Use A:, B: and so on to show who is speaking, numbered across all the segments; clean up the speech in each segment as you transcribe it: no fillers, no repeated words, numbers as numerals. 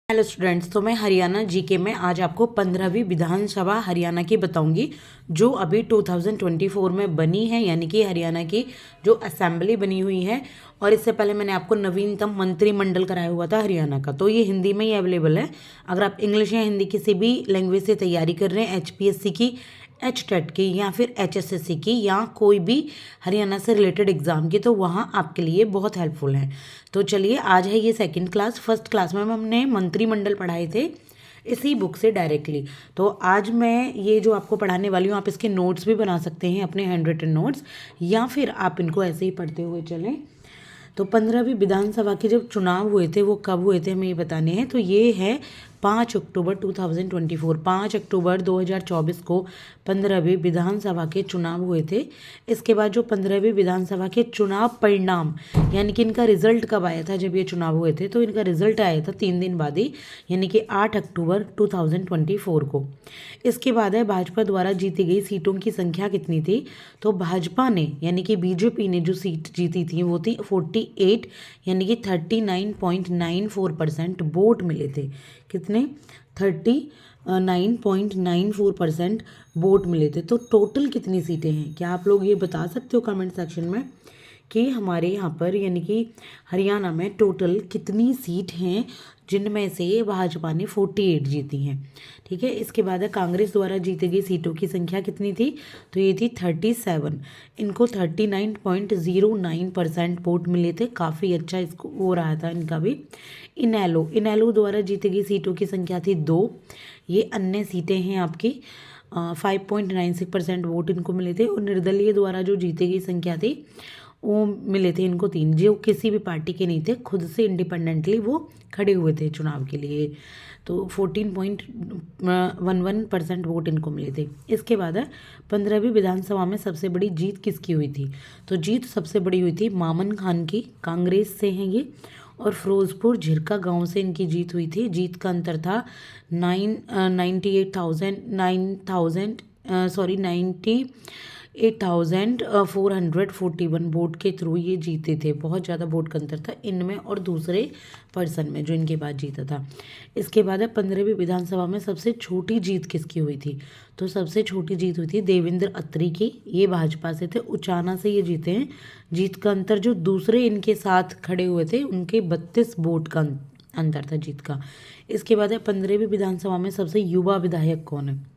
A: Hello students, तो मैं Haryana GK में आज आपको 15वीं विधानसभा हरियाणा की बताऊंगी जो अभी 2024 में बनी है, यानी कि हरियाणा की जो असेंबली बनी हुई है। और इससे पहले मैंने आपको नवीनतम मंत्रिमंडल कराया हुआ था हरियाणा का, तो ये हिंदी में ही अवेलेबल है। अगर आप इंग्लिश या हिंदी किसी भी लैंग्वेज से तैयारी कर रहे हैं, HPSC की, HTET की या फिर HSSC की या कोई भी हरियाणा से रिलेटेड एग्ज़ाम की, तो वहाँ आपके लिए बहुत हेल्पफुल है। तो चलिए, आज है ये सेकंड क्लास। फर्स्ट क्लास में हमने मंत्रिमंडल पढ़ाए थे इसी बुक से डायरेक्टली। तो आज मैं ये जो आपको पढ़ाने वाली हूँ, आप इसके नोट्स भी बना सकते हैं, अपने हैंड रिटन नोट्स, या फिर आप इनको ऐसे ही पढ़ते हुए चलें। तो 15वीं विधानसभा के जब चुनाव हुए थे वो कब हुए थे हमें ये बताने हैं। तो ये है 5 अक्टूबर 2024, 5 अक्टूबर 2024 को 15वीं विधानसभा के चुनाव हुए थे। इसके बाद जो 15वीं विधानसभा के चुनाव परिणाम, यानी कि इनका रिजल्ट कब आया था, जब ये चुनाव हुए थे तो इनका रिजल्ट आया था 3 दिन बाद ही, यानी कि 8 अक्टूबर 2024 को। इसके बाद है भाजपा द्वारा जीती गई सीटों की संख्या कितनी थी। तो भाजपा ने, यानी कि बीजेपी ने जो सीट जीती थी वो थी 48, यानी कि 39.94% वोट मिले थे। कितने? 39.94% वोट मिले थे। तो टोटल कितनी सीटें हैं, क्या आप लोग ये बता सकते हो कमेंट सेक्शन में कि हमारे यहाँ पर, यानी कि हरियाणा में टोटल कितनी सीट हैं जिनमें से भाजपा ने 48 जीती हैं। ठीक है। इसके बाद है कांग्रेस द्वारा जीती गई सीटों की संख्या कितनी थी। तो ये थी 37, इनको 39.09% वोट मिले थे। काफ़ी अच्छा इसको हो रहा था इनका भी। इनेलो द्वारा जीती गई सीटों की संख्या थी 2। ये अन्य सीटें हैं आपकी। 5.96% वोट इनको मिले थे। और निर्दलीय द्वारा जो जीती गई संख्या थी वो मिले थे इनको 3, जो किसी भी पार्टी के नहीं थे, खुद से इंडिपेंडेंटली वो खड़े हुए थे चुनाव के लिए। तो 14.11% वोट इनको मिले थे। इसके बाद है 15वीं विधानसभा में सबसे बड़ी जीत किसकी हुई थी। तो जीत सबसे बड़ी हुई थी मामन खान की, कांग्रेस से हैं ये, और फिरोजपुर झिरका गांव से इनकी जीत हुई थी। जीत का अंतर था 98,441 वोट के थ्रू ये जीते थे। बहुत ज़्यादा वोट का अंतर था इनमें और दूसरे पर्सन में जो इनके बाद जीता था। इसके बाद है 15वीं विधानसभा में सबसे छोटी जीत किसकी हुई थी। तो सबसे छोटी जीत हुई थी देवेंद्र अत्री की, ये भाजपा से थे, उचाना से ये जीते हैं। जीत का अंतर जो दूसरे इनके साथ खड़े हुए थे उनके 32 वोट का अंतर था जीत का। इसके बाद है 15वीं विधानसभा में सबसे युवा विधायक कौन है।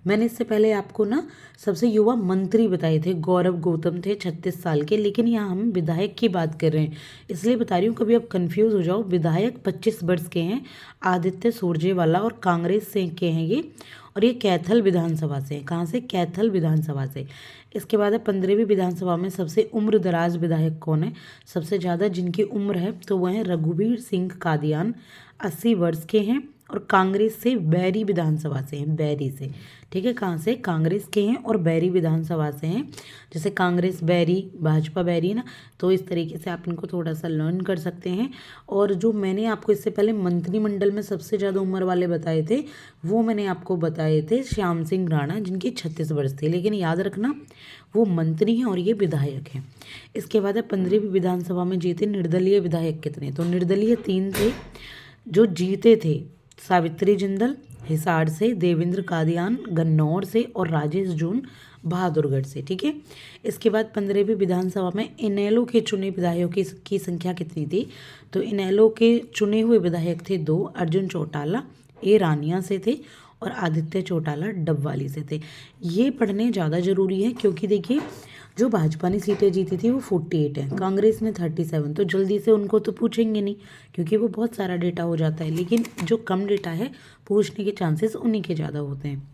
A: मैंने इससे पहले आपको ना सबसे युवा मंत्री बताए थे, गौरव गौतम थे 36 साल के, लेकिन यहाँ हम विधायक की बात कर रहे हैं इसलिए बता रही हूँ, कभी आप कंफ्यूज हो जाओ। विधायक 25 वर्ष के हैं, आदित्य सुरजेवाला, और कांग्रेस से के हैं ये, और ये कैथल विधानसभा से हैं। कहाँ से? कैथल विधानसभा से। इसके बाद है 15वीं विधानसभा में सबसे उम्र दराज विधायक कौन है। सबसे ज़्यादा जिनकी उम्र है तो वह है रघुवीर सिंह कादियान, 80 वर्ष के हैं, और कांग्रेस से बैरी विधानसभा से हैं, बैरी से। ठीक है, कहाँ से? कांग्रेस के हैं और बैरी विधानसभा से हैं। जैसे कांग्रेस बैरी, भाजपा बैरी ना, तो इस तरीके से आप इनको थोड़ा सा लर्न कर सकते हैं। और जो मैंने आपको इससे पहले मंत्रिमंडल में सबसे ज़्यादा उम्र वाले बताए थे वो मैंने आपको बताए थे श्याम सिंह राणा, जिनकी 36 वर्ष थे, लेकिन याद रखना वो मंत्री हैं और ये विधायक हैं। इसके बाद है 15वीं विधानसभा में जीते निर्दलीय विधायक कितने। तो निर्दलीय 3 थे जो जीते थे, सावित्री जिंदल हिसार से, देवेंद्र कादियान गन्नौर से, और राजेश जून बहादुरगढ़ से। ठीक है। इसके बाद 15वीं विधानसभा में इनेलो के चुने विधायकों की संख्या कितनी थी। तो इनेलो के चुने हुए विधायक थे 2, अर्जुन चौटाला ये रानिया से थे, और आदित्य चौटाला डबवाली से थे। ये पढ़ने ज़्यादा ज़रूरी है क्योंकि देखिए जो भाजपा ने सीटें जीती थी वो 48 है, कांग्रेस ने 37, तो जल्दी से उनको तो पूछेंगे नहीं क्योंकि वो बहुत सारा डेटा हो जाता है, लेकिन जो कम डेटा है पूछने के चांसेस उन्हीं के ज़्यादा होते हैं।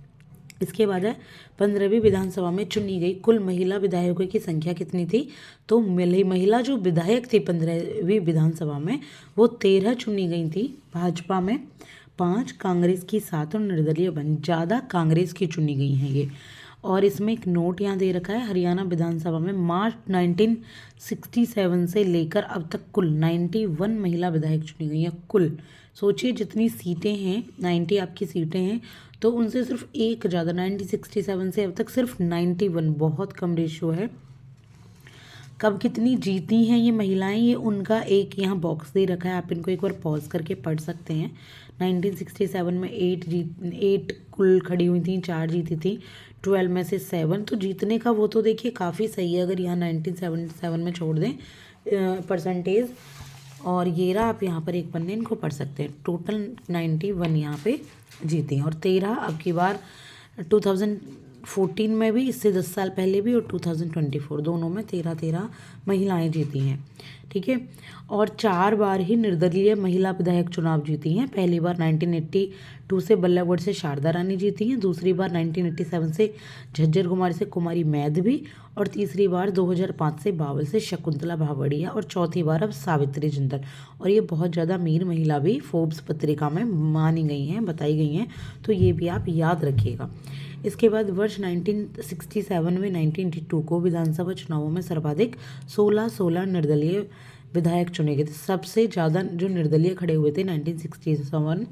A: इसके बाद है 15वीं विधानसभा में चुनी गई कुल महिला विधायकों की संख्या कितनी थी। तो महिला जो विधायक थी 15वीं विधानसभा में वो 13 चुनी गई थी, भाजपा में 5, कांग्रेस की 7 और निर्दलीय 1। ज़्यादा कांग्रेस की चुनी गई हैं ये। और इसमें एक नोट यहाँ दे रखा है, हरियाणा विधानसभा में मार्च 1967 से लेकर अब तक कुल 91 महिला विधायक चुनी गई हैं कुल। सोचिए जितनी सीटें हैं, 90 आपकी सीटें हैं, तो उनसे सिर्फ एक ज़्यादा, 1967 से अब तक सिर्फ 91, बहुत कम रेशियो है। कब कितनी जीती हैं ये महिलाएं, ये उनका एक यहाँ बॉक्स दे रखा है, आप इनको एक बार पॉज करके पढ़ सकते हैं। 1967 में 8 कुल खड़ी हुई थी, 4 जीती थी, 12 में से 7, तो जीतने का वो तो देखिए काफ़ी सही है अगर यहाँ 1977 में छोड़ दें परसेंटेज। और ये रहा, आप यहाँ पर एक पन्ने इनको पढ़ सकते हैं। टोटल 91 यहाँ पे जीती हैं, और 13 अब की बार 2014 में भी, इससे 10 साल पहले भी, और 2024 दोनों में 13 महिलाएं जीती हैं। ठीक है, और 4 बार ही निर्दलीय महिला विधायक चुनाव जीती हैं। पहली बार 1982 से बल्लभगढ़ से शारदा रानी जीती हैं, दूसरी बार 1987 से झज्जर कुमारी से कुमारी मैधवी, और तीसरी बार 2005 से बावल से शकुंतला भावड़िया, और चौथी बार अब सावित्री जिंदल। और ये बहुत ज़्यादा अमीर महिला भी फोर्ब्स पत्रिका में मानी गई हैं, बताई गई हैं, तो ये भी आप याद रखिएगा। इसके बाद वर्ष 1967 में 1982 को विधानसभा चुनावों में सर्वाधिक 16 निर्दलीय विधायक चुने गए थे। सबसे ज़्यादा जो निर्दलीय खड़े हुए थे 1967,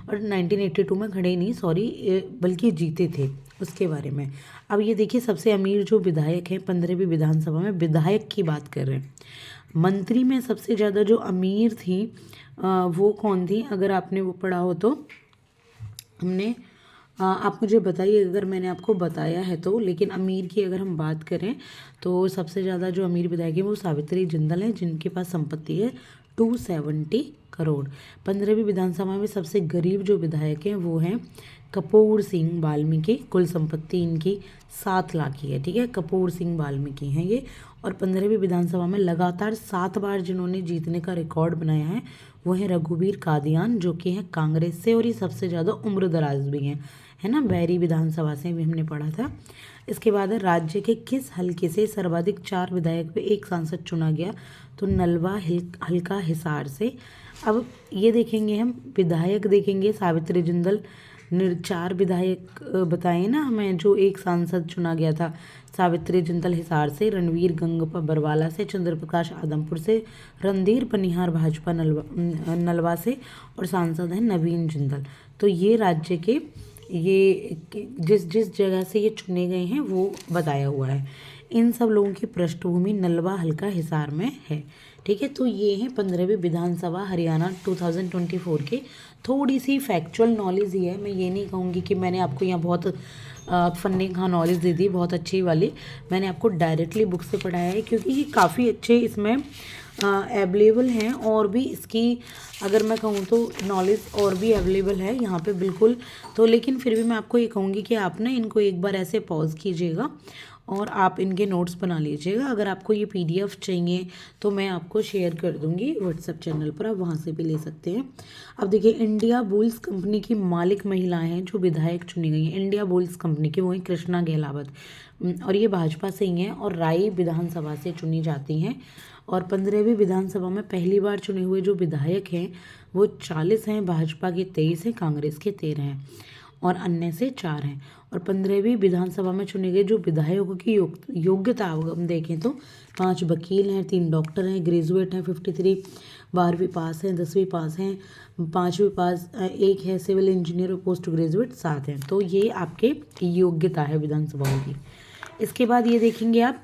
A: और 1982 में खड़े नहीं, सॉरी, बल्कि जीते थे, उसके बारे में। अब ये देखिए, सबसे अमीर जो विधायक हैं 15वीं विधानसभा में, विधायक की बात कर रहे हैं। मंत्री में सबसे ज़्यादा जो अमीर थी वो कौन थी, अगर आपने वो पढ़ा हो तो हमने आप मुझे बताइए अगर मैंने आपको बताया है तो। लेकिन अमीर की अगर हम बात करें तो सबसे ज़्यादा जो अमीर विधायक है वो सावित्री जिंदल हैं, जिनके पास संपत्ति है 270 करोड़। 15वीं विधानसभा में सबसे गरीब जो विधायक हैं वो हैं कपूर सिंह वाल्मीकि। कुल संपत्ति इनकी 7 लाख की है। ठीक है, कपूर सिंह वाल्मीकि हैं ये। और 15वीं विधानसभा में लगातार 7 बार जिन्होंने जीतने का रिकॉर्ड बनाया है वो है रघुवीर कादियान, जो कि हैं कांग्रेस से, और ये सबसे ज़्यादा उम्र दराज भी हैं, है ना, बैरी विधानसभा से भी हमने पढ़ा था। इसके बाद है राज्य के किस हलके से सर्वाधिक 4 विधायक पे 1 सांसद चुना गया, तो नलवा हल्का हिसार से। अब ये देखेंगे हम, विधायक देखेंगे सावित्री जिंदल, 4 विधायक बताए ना हमें, जो 1 सांसद चुना गया था। सावित्री जिंदल हिसार से, रणवीर गंगप्पा बरवाला से, चंद्र प्रकाश आदमपुर से, रणधीर पनिहार भाजपा नलवा से, और सांसद हैं नवीन जिंदल। तो ये राज्य के ये जिस जगह से ये चुने गए हैं वो बताया हुआ है। इन सब लोगों की पृष्ठभूमि नलवा हल्का हिसार में है। ठीक है, तो ये हैं 15वीं विधानसभा हरियाणा 2024 के। थोड़ी सी फैक्चुअल नॉलेज ही है, मैं ये नहीं कहूँगी कि मैंने आपको यहाँ बहुत फन्नी का नॉलेज दे दी, बहुत अच्छी वाली। मैंने आपको डायरेक्टली बुक से पढ़ाया है, क्योंकि ये काफ़ी अच्छे इसमें अवेलेबल हैं, और भी इसकी अगर मैं कहूँ तो नॉलेज और भी अवेलेबल है यहाँ पे बिल्कुल। तो लेकिन फिर भी मैं आपको ये कहूँगी कि आप ना इनको एक बार ऐसे पॉज कीजिएगा और आप इनके नोट्स बना लीजिएगा। अगर आपको ये PDF चाहिए तो मैं आपको शेयर कर दूँगी व्हाट्सएप चैनल पर, आप वहाँ से भी ले सकते हैं। अब देखिए, इंडिया बुल्स कंपनी की मालिक महिलाएं हैं जो विधायक चुनी गई हैं। इंडिया बुल्स कंपनी की वो हैं कृष्णा गहलावत, और ये भाजपा से ही हैं, और राई विधानसभा से चुनी जाती हैं। और 15वीं विधानसभा में पहली बार चुने हुए जो विधायक हैं वो 40 हैं, भाजपा के 23 हैं, कांग्रेस के 13 हैं, और अन्य से 4 हैं। और 15वीं विधानसभा में चुने गए जो विधायकों की योग्यता हम देखें तो 5 वकील हैं, 3 डॉक्टर हैं, ग्रेजुएट हैं 53, 12वीं पास हैं, 10वीं पास हैं, 5वीं पास 1 है, सिविल इंजीनियर और पोस्ट ग्रेजुएट 7 हैं। तो ये आपके योग्यता है विधानसभाओं की। इसके बाद ये देखेंगे आप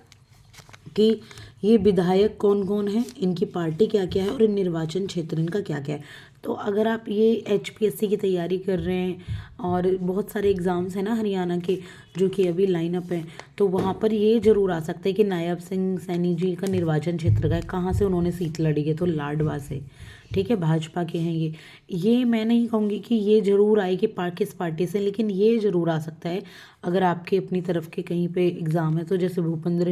A: कि ये विधायक कौन कौन है, इनकी पार्टी क्या क्या है, और इन निर्वाचन क्षेत्र इनका क्या क्या है। तो अगर आप ये HPSC की तैयारी कर रहे हैं, और बहुत सारे एग्ज़ाम्स हैं ना हरियाणा के जो कि अभी लाइन अप हैं, तो वहाँ पर ये ज़रूर आ सकता है कि नायब सिंह सैनी जी का निर्वाचन क्षेत्र का है, कहाँ से उन्होंने सीट लड़ी है, तो लाडवा से। ठीक है, भाजपा के हैं ये मैं नहीं कहूँगी कि ये ज़रूर आए कि किस पार्टी से, लेकिन ये ज़रूर आ सकता है अगर आपके अपनी तरफ के कहीं पे एग्ज़ाम है। तो जैसे भूपेंद्र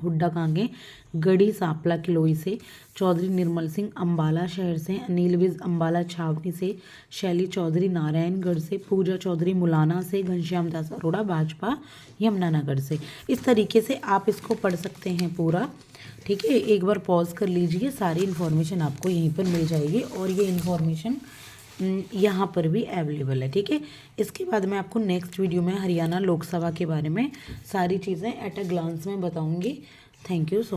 A: हुड्डा कहाँ गए, गढ़ी सांपला किलोई से, चौधरी निर्मल सिंह अम्बाला शहर से, अनिल विज अम्बाला छावनी से, शैली चौधरी नारायणगढ़ से, पूजा चौधरी मुलाना से, घनश्याम दास अरोड़ा भाजपा यमुनानगर से। इस तरीके से आप इसको पढ़ सकते हैं पूरा। ठीक है, एक बार पॉज कर लीजिए, सारी इन्फॉर्मेशन आपको यहीं पर मिल जाएगी, और ये इन्फॉर्मेशन यहाँ पर भी अवेलेबल है। ठीक है, इसके बाद मैं आपको नेक्स्ट वीडियो में हरियाणा लोकसभा के बारे में सारी चीज़ें एट अ ग्लांस में बताऊँगी। Thank you so